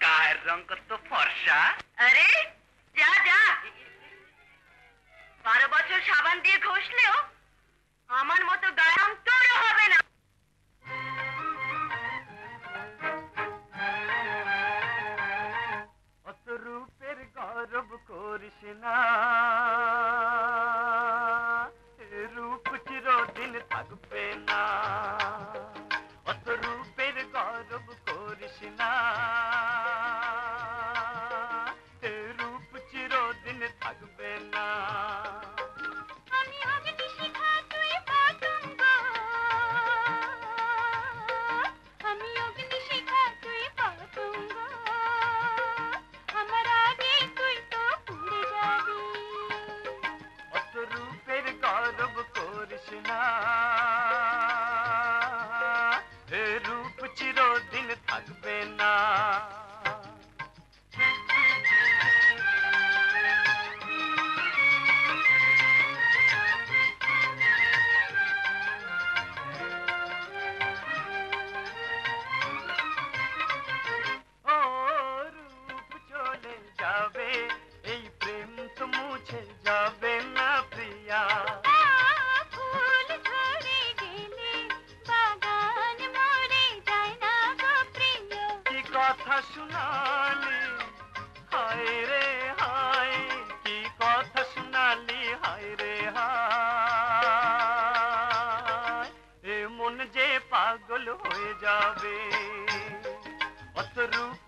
গায়ের রং কত ফর্সা। আরে যা যা, 12 বছর সাবান দিয়ে ঘষলেও আমার মতো গায়ের রং তোরও হবে না। অত রূপের গর্ব করিস না, রূপ চিরদিন থাকবে না। অত রূপের গর্ব করিস না, রূপ চিরদিন থাকবে না। আমি অগ্নি শিখা তুই পতঙ্গ, আমি অগ্নি শিখা তুই পতঙ্গ, আমার আগে তুই তো পুড়ে যাবি। অত রূপের গর্ব করিস না, রূপ চিরদিন থাকবে না। ও রূপ চলে যাবে, এই প্রেম তো মুছে যাবে না প্রিয়া। ফুল ঝরে গেলে বাগান মরে যায় না গো প্রিয়। কি কথা শুনালি হায় রে হায়, কি কথা শুনালি হায় রে হায়, এ মন যে পাগল হয়ে যাবে। অত রূপ